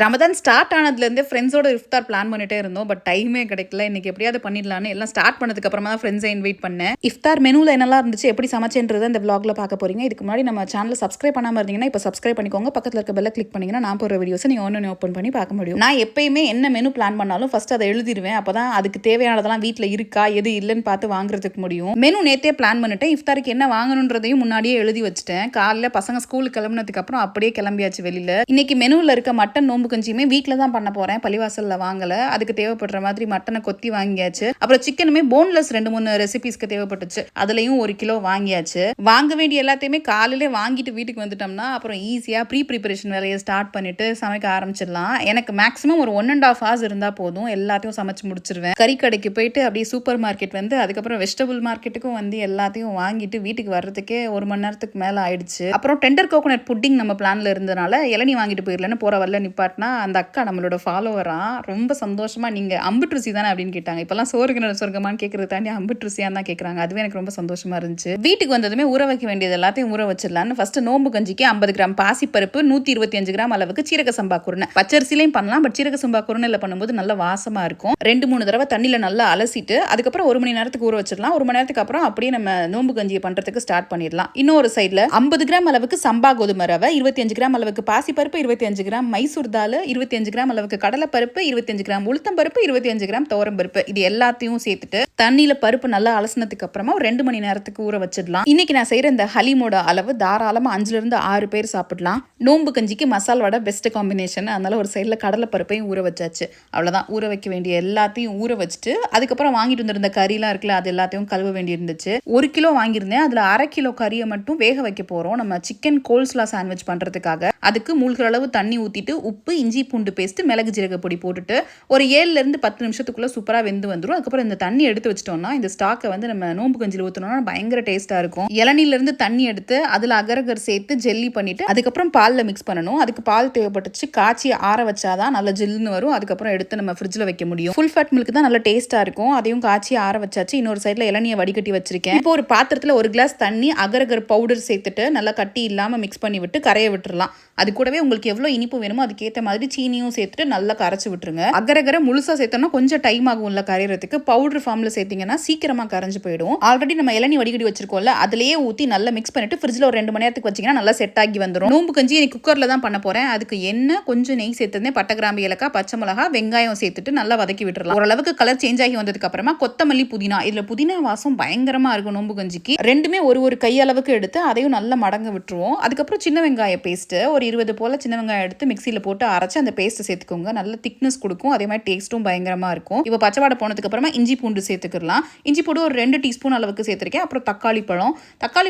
Ramadan start ஆனதுலேருந்து ஃப்ரெண்ட்ஸோட இஃப்தார் plan பண்ணிட்டே இருந்தோம். பட் டைமே கிடைக்கல. இன்னைக்கு எப்படியாவது பண்ணிடலான்னு எல்லாம் ஸ்டார்ட் பண்ணதுக்கு அப்புறமா தான் ஃப்ரெண்ட்ஸை இன்வைட் பண்ணேன். இஃப்தார் மெனுவில் என்னெல்லாம் இருந்துச்சு, எப்படி சமைச்சேன்றது இந்த vlogல பார்க்க போறீங்க. இதுக்கு முன்னாடி நம்ம சேனலை சப்ஸ்கிரைப் பண்ணாமல் இருந்தீங்கன்னா இப்போ சப்ஸ்கிரைப் பண்ணிக்கோங்க. பக்கத்தில் இருக்க பெல்லை கிளிக் பண்ணிங்கன்னா நான் போகிற வீடியோஸை நீங்கள் ஒன்று ஓப்பன் பண்ணி பார்க்க முடியும். நான் எப்பயுமே என்ன மெனு பிளான் பண்ணாலும் ஃபர்ஸ்ட் அதை எழுதிடுவேன். அப்போ தான் அதுக்கு தேவையானதெல்லாம் வீட்டில் இருக்கா எது இல்லைன்னு பார்த்து வாங்குறதுக்கு முடியும். மெனு நேற்றே பிளான் பண்ணிட்டேன். இஃப்தாருக்கு என்ன வாங்கணுன்றதையும் முன்னாடியே எழுதி வச்சுட்டேன். காலையில் பசங்க ஸ்கூலுக்கு கிளம்புனதுக்கு அப்புறம் அப்படியே கிளம்பியாச்சு வெளியில். இன்னைக்கு மெனுவில் இருக்க மட்டன் நோம்பு கஞ்சியுமே வீட்டில் தான் பண்ண போறேன். பள்ளிவாசல்ல வாங்கல. அதுக்கு தேவைப்படுற மாதிரி மட்டனை கொத்தி வாங்கியாச்சு. அப்புறம் சிக்கனுமே போன்லெஸ் 2-3 ரெசிபிஸ்க்கு தேவைப்பட்டுச்சு. அதுலயும் 1 கிலோ வாங்கியாச்சு. வாங்க வேண்டிய எல்லாத்தையுமே காலையிலே வாங்கிட்டு வீட்டுக்கு வந்துட்டோம்னா அப்புறம் ஈஸியா ப்ரீ ப்ரிப்பரேஷன் வேலையை ஸ்டார்ட் பண்ணிட்டு சமைக்க ஆரம்பிச்சிடலாம். எனக்கு மேக்ஸிமம் ஒரு 1.5 hours இருந்தா போதும். எல்லாத்தையும் சமைச்சு முடிச்சிருவேன். கறி கடைக்கு போயிட்டு அப்படியே சூப்பர் மார்க்கெட் வந்து அதுக்கப்புறம் வெஜிடபிள் மார்க்கெட்டுக்கும் வந்து எல்லாத்தையும் வாங்கிட்டு வீட்டுக்கு வர்றதுக்கே 1 மணி நேரத்துக்கு மேல ஆயிடுச்சு. அப்புறம் டெண்டர் கோகோனட் புட்டிங் நம்ம பிளான்ல இருந்தனால இளநீ வாங்கிட்டு போயிடலன்னு போற வரல நிப்பாட்டினா அந்த அக்கா நம்மளோட ஃபாலோவரா ரொம்ப சந்தோஷமா நீங்க அம்புட்டு ருசி தானே அப்படின்னு கேட்டாங்க. இப்பெல்லாம் சோறுக்கு சொர்க்கமான்னு கேட்கறது தாண்டி அம்புட்டு ருசியான்னு தான் கேட்கறாங்க. அதுவே எனக்கு ரொம்ப சந்தோஷமா இருந்துச்சு. வீட்டுக்கு வந்ததுமே ஊற வைக்க வேண்டியது எல்லாத்தையும் ஊற வச்சிடலான்னு ஃபர்ஸ்ட் நோம்பு கஞ்சிக்கு 50 கிராம் பாசிப்பருப்பு, 125 கிராம் அளவுக்கு சீரக சம்பா குருணை. பச்சரிசிலையும் பண்ணலாம், பட் சீரக சம்பா குருணையில பண்ணும்போது நல்ல வாசமா இருக்கும். 2-3 தடவை தண்ணியில நல்லா அலசிட்டு அதுக்கப்புறம் 1 மணி நேரத்துக்கு ஊற வச்சிடலாம். 1 மணி நேரத்துக்கு அப்புறம் அப்படியே நம்ம நோம்பு கஞ்சியை பண்றதுக்கு ஸ்டார்ட் பண்ணிடலாம். இன்னொரு சைட்ல 50 கிராம் அளவுக்கு சம்பா கோதுமை ரவை, 25 கிராம் அளவுக்கு பாசிப்பருப்பு, 25 கிராம் மைசூர் தால், 25 கிராம் அளவுக்கு கடலைப்பருப்பு, 25 கிராம் உளுத்தம் பருப்பு, 25 கிராம் துவரம் பருப்பு, இது எல்லாத்தையும் சேர்த்துட்டு தண்ணியில பருப்பு நல்லா அலசினதுக்கு அப்புறமா ஒரு 2 மணி நேரத்துக்கு ஊற வச்சிடலாம். இன்னைக்கு நான் செய்யற இந்த ஹலீமோட அளவு தாராளமா 5-6 பேர் சாப்பிடலாம். நோம்பு கஞ்சிக்கு மசால் வடை பெஸ்ட் காம்பினேஷன். அதனால ஒரு சைட்ல கடலை பருப்பையும் ஊற வச்சாச்சு. அவ்வளவுதான். ஊற வைக்க வேண்டிய எல்லாத்தையும் ஊற வச்சுட்டு அதுக்கப்புறம் வாங்கிட்டு வந்திருந்த கறிலாம் இருக்குல்ல, அது எல்லாத்தையும் கழுவ வேண்டி இருந்துச்சு. 1 கிலோ வாங்கியிருந்தேன். அதுல 1/2 கிலோ கறியை மட்டும் வேக வைக்க போறோம். நம்ம சிக்கன் கோல்ஸ்லா சாண்ட்விச் பண்றதுக்காக. அதுக்கு மூழ்கிற அளவு தண்ணி ஊத்திட்டு உப்பு, இஞ்சி பூண்டு பேஸ்ட், மிளகு ஜீரக பொடி போட்டுட்டு ஒரு 7-10 நிமிஷத்துக்குள்ள சூப்பரா வெந்து வந்துடும். அதுக்கப்புறம் இந்த தண்ணி எடுத்து வச்சிட்டோம்னா இந்த ஸ்டாக்கை வந்து நம்ம நோம்பு கஞ்சியில் ஊற்றணும்னா பயங்கர டேஸ்டா இருக்கும். இளநீல இருந்து தண்ணி எடுத்து அதுல அகரகர் சேர்த்து ஜெல்லி பண்ணிட்டு அதுக்கப்புறம் பால்ல மிக்ஸ் பண்ணணும். அதுக்கு பால் தேவைப்பட்டுச்சு. காய்ச்சி ஆற வச்சாதான் நல்ல ஜில்லுன்னு வரும். அதுக்கப்புறம் எடுத்து நம்ம ஃப்ரிட்ஜ்ல வைக்க முடியும். ஃபுல் ஃபேட் மில்க் தான் நல்ல டேஸ்டா இருக்கும். அதையும் காய்ச்சி ஆற வச்சாச்சு. இன்னொரு சைட்ல இளநியை வடிகட்டி வச்சிருக்கேன். இப்போ ஒரு பாத்திரத்துல 1 கிளாஸ் தண்ணி அகரகர் பவுடர் சேர்த்துட்டு நல்லா கட்டி இல்லாம மிக்ஸ் பண்ணி விட்டு கரைய விட்டுறலாம். அது கூடவே உங்களுக்கு எவ்வளவு இனிப்பு வேணுமோ அதுக்கேற்ற மாதிரி சீனியும் சேர்த்துட்டு நல்லா கரைச்சு விட்டுருங்க. அகரகரை முழுசா சேர்த்தோம்னா கொஞ்சம் டைம் ஆகும்ல கரையறதுக்கு. பவுடர் ஃபார்ம்ல சேர்த்தீங்கன்னா சீக்கிரமா கரைஞ்சு போயிடும். ஆல்ரெடி நம்ம இளநீ வடிகட்டி வச்சிருக்கோம்ல, அதுலயே ஊத்தி நல்லா மிக்ஸ் பண்ணிட்டு ஃப்ரிட்ஜ்ல ஒரு 2 மணி நேரத்துக்கு வச்சீங்கன்னா நல்லா செட் ஆகி வந்துடும். நோம்பு கஞ்சி எனக்கு குக்கர்ல தான் பண்ண போறேன். அதுக்கு எண்ணெய், கொஞ்சம் நெய் சேர்த்துருந்தேன். பட்டை, கிராம்பு, ஏலக்காய், பச்சை மிளகா, வெங்காயம் சேர்த்துட்டு நல்லா வதக்கி விட்டுறலாம். ஓரளவுக்கு கலர் சேஞ்ச் ஆகி வந்ததுக்கு அப்புறமா கொத்தமல்லி, புதினா. இதுல புதினா வாசம் பயங்கரமா இருக்கும் நோம்பு கஞ்சிக்கு. ரெண்டுமே ஒரு கை அளவுக்கு எடுத்து அதையும் நல்லா மடங்க விட்டுருவோம். அதுக்கப்புறம் சின்ன வெங்காய பேஸ்ட் ஒரு 20 போல சின்ன வெங்காயம் எடுத்து மிக்சியில போட்டு அரைச்சு அந்த பேஸ்ட் சேர்த்துக்கோங்க. நல்ல திக்னஸ் கொடுக்கும். அதே மாதிரி டேஸ்ட்டும் பயங்கரமா இருக்கும். இப்போ பச்சை வாடை போனதுக்கு அப்புறமா இஞ்சி பூண்டு சேர்த்துக்கலாம். இஞ்சி பூண்டு ஒரு 2 டீஸ்பூன் அளவுக்கு சேர்த்திருக்கேன். அப்புறம் தக்காளி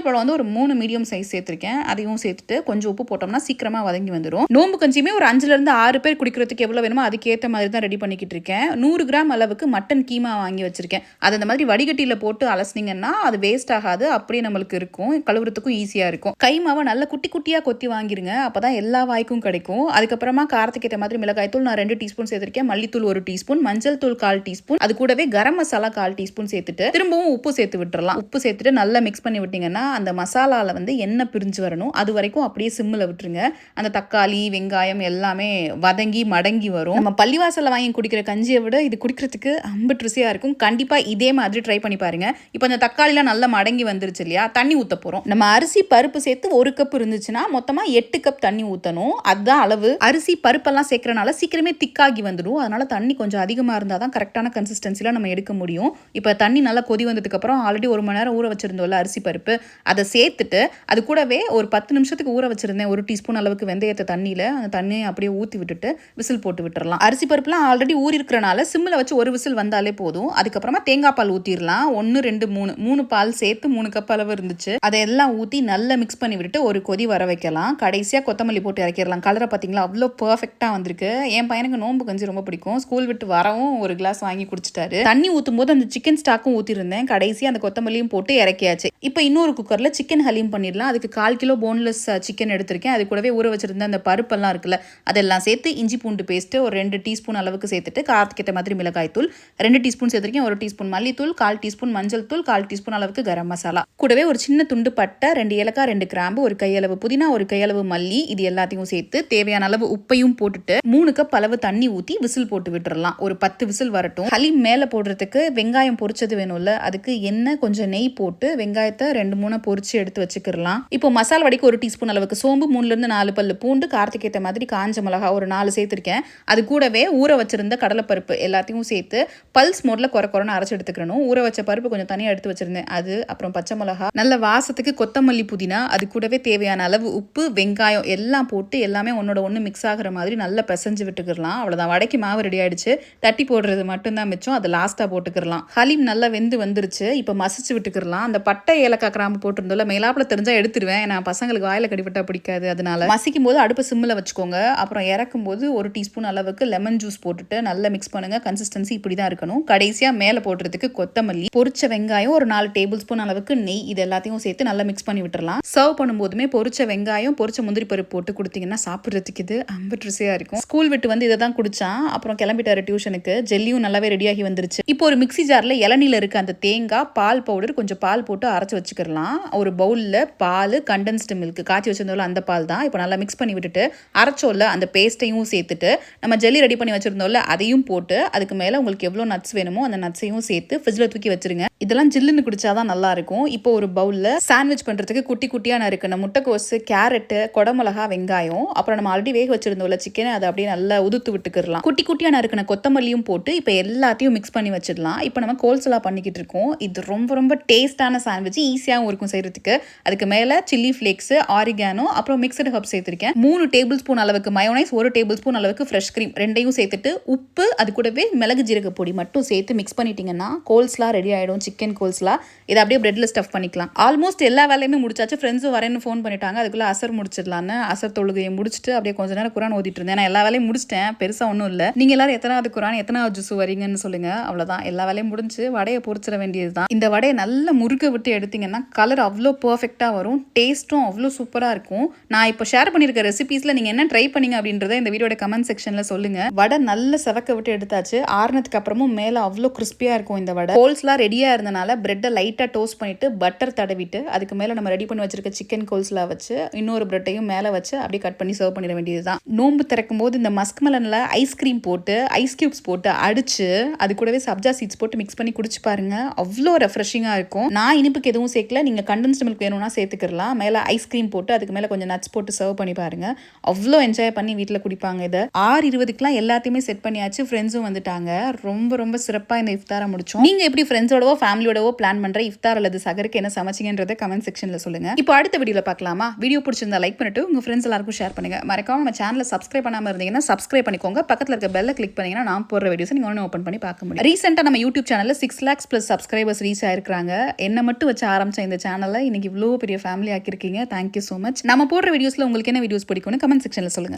பழம் வந்து ஒரு 3 மீடியம் சைஸ் சேர்த்திருக்கேன். அதையும் சேர்த்துட்டு கொஞ்சம் உப்பு போட்டோம்னா சீக்கிரமா வதங்கி வந்துடும். நோம்பு கஞ்சியுமே ஒரு 5-6 பேர் குடிக்கிறதுக்கு எவ்வளவு வேணுமோ அதுக்கேற்ற மாதிரி தான் ரெடி பண்ணிக்கிட்டு இருக்கேன். 100 கிராம் அளவுக்கு மட்டன் கீமா வாங்கி வச்சிருக்கேன். அது அந்த மாதிரி வடிகட்டியில போட்டு அலசினீங்கன்னா அது வேஸ்ட் ஆகாது. அப்படியே நம்மளுக்கு இருக்கும். கழுவுறதுக்கும் ஈஸியா இருக்கும். கைமாவை நல்ல குட்டி குட்டியா கொத்தி வாங்கிருங்க. அப்பதான் எல்லா வாய்க்கும் கிடைக்கும். அதுக்கப்புறமா காரத்துக்கு ஏற்ற மாதிரி மிளகாய் தூள் நான் 2 டீஸ்பூன் சேர்த்திருக்கேன். மல்லித்தூள் 1 டீஸ்பூன், மஞ்சள் தூள் 1/4 டீஸ்பூன், அது கூடவே கரம் மசாலா 1/4 டீஸ்பூன் சேர்த்துட்டு திரும்பவும் உப்பு சேர்த்து விட்டுறலாம். உப்பு சேர்த்துட்டு நல்லா மிக்ஸ் பண்ணி விட்டீங்கன்னா அந்த மசாலால வந்து எண்ணெய் பிரிஞ்சு வரணும். அது வரைக்கும் அப்படியே சிம்மில் விட்டுருங்க. அந்த தக்காளி, வெங்காயம் எல்லாமே வதங்கி மடங்கி வரும். நம்ம பள்ளிவாசல்ல வாங்கி குடிக்கிற கஞ்சியை விட இது குடிக்கிறதுக்கு அம்புட்டு ருசியா இருக்கும். கண்டிப்பா இதே மாதிரி ட்ரை பண்ணி பாருங்க. இப்போ அந்த தக்காளிலாம் நல்லா மடங்கி வந்துருச்சு இல்லையா, தண்ணி ஊத்த போறோம். நம்ம அரிசி பருப்பு சேர்த்து 1 கப் இருந்துச்சுன்னா மொத்தமா 8 கப் தண்ணி ஊற்றணும். அதுதான் அளவு. அரிசி பருப்பெல்லாம் சேர்க்கறனால சீக்கிரமே திக்காகி வந்துடும். அதனால தண்ணி கொஞ்சம் அதிகமா இருந்தால் தான் கரெக்டான கன்சிஸ்டன்சில நம்ம எடுக்க முடியும். இப்போ தண்ணி நல்லா கொதி வந்ததுக்கு அப்புறம் ஆல்ரெடி 1 மணி நேரம் ஊற வச்சிருந்தோம்ல அரிசி பருப்பு, அதை சேர்த்துட்டு அது கூடவே ஒரு 10 நிமிஷத்துக்கு ஊற வச்சிருந்தேன் 1 டீஸ்பூன் அளவுக்கு வெந்தயத்தை தண்ணியில. அந்த தண்ணியை அப்படியே ஊற்றி விட்டுட்டு விசில் போட்டு விட்டுறலாம். அரிசி பருப்புலாம் ஆல்ரெடி ஊறி இருக்கிறனால சிம்மில் வச்சு ஒரு விசில் வந்தாலே போதும். அதுக்கப்புறமா தேங்காய் பால் ஊற்றிடலாம். 1, 2, 3 பால் சேர்த்து 3 கப் அளவு இருந்துச்சு. அதையெல்லாம் ஊற்றி நல்லா மிக்ஸ் பண்ணி விட்டு ஒரு கொதி வர வைக்கலாம். கடைசியாக கொத்தமல்லி போட்டு இறக்கிடலாம். கலரை பார்த்தீங்களா அவ்வளோ பர்ஃபெக்டாக வந்திருக்கு. என் பையனுக்கு நோம்பு கஞ்சி ரொம்ப பிடிக்கும். ஸ்கூல் விட்டு வரவும் ஒரு கிளாஸ் வாங்கி குடிச்சிட்டாரு. தண்ணி ஊற்றும் போது அந்த சிக்கன் ஸ்டாக்கும் ஊற்றிருந்தேன். கடைசியாக அந்த கொத்தமல்லியும் போட்டு இறக்கியாச்சு. இப்போ இன்னொரு குக்கரில் சிக்கன் ஹலீம் பண்ணிடலாம். அதுக்கு 1/4 கிலோ போன்லெஸ் சிக்கன் எடுத்திருக்கேன். அது கூடவே ஊற வச்சிருந்த அந்த பருப்பெல்லாம் இருக்குல்ல, அதெல்லாம் சேர்த்து இஞ்சி பூண்டு பேஸ்ட் ஒரு 2 டீஸ்பூன் அளவுக்கு சேர்த்துட்டு காரத்துக்கு ஏற்ற மாதிரி மிளகாய் தூள் 2 டீஸ்பூன் சேர்த்திருக்கேன். 1 டீஸ்பூன் மல்லித்தூள், 1/4 டீஸ்பூன் மஞ்சள் தூள், 1/4 டீஸ்பூன் அளவுக்கு கரம் மசாலா, கூடவே ஒரு சின்ன துண்டு பட்டை, 2 ஏலக்காய், 2 கிராம்பு, ஒரு கையளவு புதினா, ஒரு கையளவு மல்லி, இது எல்லாத்தையும் சேர்த்து தேவையான அளவு உப்பையும் உப்பையும் போட்டுட்டு 3 கப் அளவு தண்ணி ஊற்றி விசில் போட்டு விட்டுறலாம். ஒரு 10 விசில் வரட்டும். ஹலீம் மேலே போடுறதுக்கு வெங்காயம் பொரிச்சது வேணும்ல, அதுக்கு எண்ணெய் கொஞ்சம் நெய் போட்டு வெங்காயத்தை 2-3 பொரிச்சு எடுத்து வச்சுக்கலாம். இப்போ மசாலா வடைக்கு 1 டீஸ்பூன் அளவுக்கு சோம்பு, 3 4 பல்லு பூண்டு, காரத்துக்கு ஏற்ற மாதிரி காஞ்ச மிளகா ஒரு 4 சேர்த்துருக்கேன். அது கூடவே ஊற வச்சிருந்த கடலைப்பருப்பு எல்லாத்தையும் சேர்த்து பல்ஸ் மோட்ல குறைன்னு அரைச்சு எடுத்துக்கணும். ஊற வச்ச பருப்பு கொஞ்சம் தனியாக எடுத்து வச்சிருந்தேன் அது, அப்புறம் பச்சை மிளகா, நல்ல வாசத்துக்கு கொத்தமல்லி, புதினா, அது கூடவே தேவையான அளவு உப்பு, வெங்காயம் எல்லாம் போட்டு எல்லாமே ஒன்னோட ஒன்று மிக்ஸ் ஆகிற மாதிரி நல்லா பிசைஞ்சு விட்டுக்கலாம். அவ்வளோதான், வடைக்கு மாவு ரெடி ஆயிடுச்சு. தட்டி போடுறது மட்டும்தான் மிச்சம், அது லாஸ்ட்டாக போட்டுக்கலாம். ஹலீம் நல்லா வெந்து வந்துருச்சு. இப்போ மசிச்சு விட்டுக்கலாம். அந்த பட்டை ஏலக்காய் கிராம்பு போட்டிருந்தோம்ல, மேலாப்பில் தெரிஞ்சால் எடுத்துருவேன். நான் பசங்களுக்கு வாயில் கடிப்பட்டா பிடிக்காது. அதனால மசிக்கும் போது அடுப்பு சிம்மில் வச்சுக்கோங்க. அப்புறம் இறக்கும் போது 1 டீஸ்பூன் அளவுக்கு லெமன் ஜூஸ் போட்டுட்டு நல்லா மிக்ஸ் பண்ணுங்க. கன்சிஸ்டன்சி இப்படி தான் இருக்கணும். கடைசியாக மேலே போடுறதுக்கு கொத்தமல்லி, பொரிச்ச வெங்காயம், ஒரு 4 டேபிள் ஸ்பூன் அளவுக்கு நெய், இது எல்லாத்தையும் சேர்த்து நல்லா மிக்ஸ் பண்ணி விட்டுறலாம். சர்வ் பண்ணும்போதுமே பொரிச்ச வெங்காயம், பொரிச்ச முந்திரி பருப்பு போட்டு கொடுத்தீங்கன்னா சாப்பிட்றதுக்கு இது அம்பட்ருசியா இருக்கும். ஸ்கூல் விட்டு வந்து இதை தான் குடிச்சான். அப்புறம் கிளம்பிட்டாரு டியூஷனுக்கு. ஜெல்லியும் நல்லாவே ரெடியாகி வந்துருச்சு. இப்போ ஒரு மிக்ஸி ஜார்ல இளநீல இருக்க அந்த தேங்காய் பால் பவுடர் கொஞ்சம் பால் போட்டு அரைச்சு வச்சுக்கலாம். ஒரு பவுல்ல பால், கண்டென்ஸ்டு மில்க் காய்ச்சி வச்சிருந்தோம்ல அந்த பால் தான். இப்போ நல்லா மிக்ஸ் பண்ணி விட்டுட்டு அரைச்சோல்ல அந்த பேஸ்ட்டையும் சேர்த்துட்டு நம்ம ஜெல்லி ரெடி பண்ணி வச்சிருந்தோம்ல அதையும் போட்டு அதுக்கு மேல உங்களுக்கு எவ்வளோ நட்ஸ் வேணுமோ அந்த நட்ஸையும் சேர்த்து ஃப்ரிட்ஜில் தூக்கி வச்சிருங்க. இதெல்லாம் ஜில்லுன்னு குடிச்சாதான் நல்லா இருக்கும். இப்போ ஒரு பவுல்ல சாண்ட்விச் பண்றதுக்கு குட்டி குட்டியா நறுக்கின முட்டைக்கோசு, கேரட்டு, கொடமிளகா, வெங்காயம், அப்புறம் நம்ம ஆல்ரெடி வேக வச்சிருந்தோம்ல சிக்கன், அதை அப்படியே நல்லா உதுத்து விட்டுக்கலாம். குட்டி குட்டியா நறுக்கின கொத்தமல்லியும் போட்டு இப்போ எல்லாத்தையும் மிக்ஸ் பண்ணி வச்சிடலாம். இப்போ நம்ம கோல்ஸ்லா பண்ணிக்கிட்டு இருக்கோம். இது ரொம்ப ரொம்ப டேஸ்டான சாண்ட்விச், ஈஸியாகவும் இருக்கும் செய்யறதுக்கு. அதுக்கு மேல சில்லி ஃபிளேக்ஸ், ஆரிகானோ, அப்புறம் மிக்சடு ஹர்ப்ஸ் சேர்த்திருக்கேன். 3 டேபிள் ஸ்பூன் அளவுக்கு மயோனைஸ், 1 டேபிள் ஸ்பூன் அளவுக்கு ஃப்ரெஷ் கிரீம் ரெண்டையும் சேர்த்துட்டு உப்பு, அது கூடவே மிளகு ஜீரக பொடி மட்டும் சேர்த்து மிக்ஸ் பண்ணிட்டீங்கன்னா கோல்ஸ்லா ரெடி ஆயிடும். சிக்கன் கோல்ஸ்லா. இதை அப்படியே பிரெட்ல ஸ்டஃப் பண்ணிக்கலாம். ஆல்மோஸ்ட் எல்லா வேலையுமே முடிச்சாச்சு. ஃப்ரெண்ட்ஸும் வரேன்னு ஃபோன் பண்ணிட்டாங்க. அதுக்குள்ள அசர் முடிச்சிடலான்னு அசர் தொழுகையை முடிச்சுட்டு அப்படியே கொஞ்ச நேரம் குரான் ஓதிட்டு இருந்தேன். நான் எல்லா வேலையும் முடிச்சிட்டேன், பெருசா ஒன்றும் இல்லை. நீங்க எல்லாரும் எத்தனாவது குரான், எத்தனாவது ஜூஸ் வரீங்கன்னு சொல்லுங்க. அவ்வளவுதான், எல்லா வேலையும் முடிஞ்சு வடையை பொரிச்சிட வேண்டியதுதான். இந்த வடையை நல்லா முறுக்க விட்டு எடுத்தீங்கன்னா கலர் அவ்வளோ பர்ஃபெக்டா வரும். டேஸ்ட்டும் அவ்வளோ சூப்பரா இருக்கும். நான் இப்போ ஷேர் பண்ணிருக்க ரெசிபீஸ்ல நீங்க என்ன ட்ரை பண்ணீங்க அப்படின்றத இந்த வீடியோட கமெண்ட் செக்ஷன்ல சொல்லுங்க. வடை நல்லா செவக்க விட்டு எடுத்தாச்சு. ஆறுனதுக்கு அப்புறமும் மேல அவ்வளோ கிறிஸ்பியா இருக்கும் இந்த வடை. கோல்ஸ்லாம் ரெடியா இருந்தனால பிரெட்டை லைட்டா டோஸ்ட் பண்ணிட்டு பட்டர் தடவிட்டு அதுக்கு மேல நம்ம ரெடி பண்ணி வச்சிருக்க சிக்கன் கோல்ஸ்லாம் வச்சு இன்னொரு பிரெட்டையும் மேல வச்சு அப்படியே கட் பண்ணி சர்வ் பண்ணிட வேண்டியதுதான். நோம்பு திறக்கும் போது இந்த மஸ்க் மெலன்ல ஐஸ்கிரீம் போட்டு ஐஸ் கியூப்ஸ் போட்டு அடிச்சு அது கூடவே சப்ஜா சீட்ஸ் போட்டு மிக்ஸ் பண்ணி குடிச்சு பாருங்க. அவ்வளோ ரெஃப்ரெஷிங்கா இருக்கும். நான் இனிப்புக்கு எதுவும் சேர்க்கல. நீங்க கண்டென்ஸ்டு மில்க் வேணும்னா சேர்த்துக்கலாம். மேல ஐஸ்கிரீம் போட்டு அதுக்கு மேல கொஞ்சம் நட்ஸ் போட்டு சர்வ் பண்ணி பாருங்க. அவ்வளோ என்ஜாய் பண்ணி வீட்டில் குடிப்பாங்க. இதை 6:20க்குலாம் எல்லாத்தையுமே செட் பண்ணியாச்சு. ஃப்ரெண்ட்ஸும் வந்துட்டாங்க. ரொம்ப ரொம்ப சிறப்பாக இந்த இஃப்தாரை முடிச்சோம். நீங்க எப்படி ஃப்ரெண்ட்ஸோடவோ ஃபேமிலியோடவோ பிளான் பண்ற இஃப்தார் அல்லது சகருக்கு என்ன சமைச்சிங்கன்றதை கமெண்ட் செக்ஷன்ல சொல்லுங்க. இப்போ அடுத்த வீடியோல பார்க்கலாமா? வீடியோ பிடிச்சிருந்தா லைக் பண்ணிட்டு உங்க ஃப்ரெண்ட்ஸ் எல்லாருக்கும் ஷேர் பண்ணுங்க. மறக்காம நம்ம சேனலை சப்ஸ்கிரைப் பண்ணாம இருந்தீங்கன்னா சப்ஸ்கிரைப் பண்ணிக்கோங்க. பக்கத்துல இருக்க பெல்ல கிளிக் பண்ணீங்கன்னா நான் போடுற வீடியோஸ் நீங்க ஒன்று ஓப்பன் பண்ணி பார்க்க முடியும். ரீசெண்டா நம்ம யூடியூப் சேனல்ல 6 lakhs plus சப்ஸ்கிரைபர்ஸ் ரீச் ஆயிருக்காங்க. என்ன மட்டும் வச்சு ஆரம்பிச்ச இந்த சேனலை இன்னைக்கு இவ்வளோ பெரிய ஃபேமிலி ஆக்கிருக்கீங்க. Thank you so much. நம்ம போடுற வீடியோஸ்ல உங்களுக்கு என்ன வீடியோஸ் பிடிக்கும்னு கமெண்ட் செக்ஷன்ல சொல்லுங்க.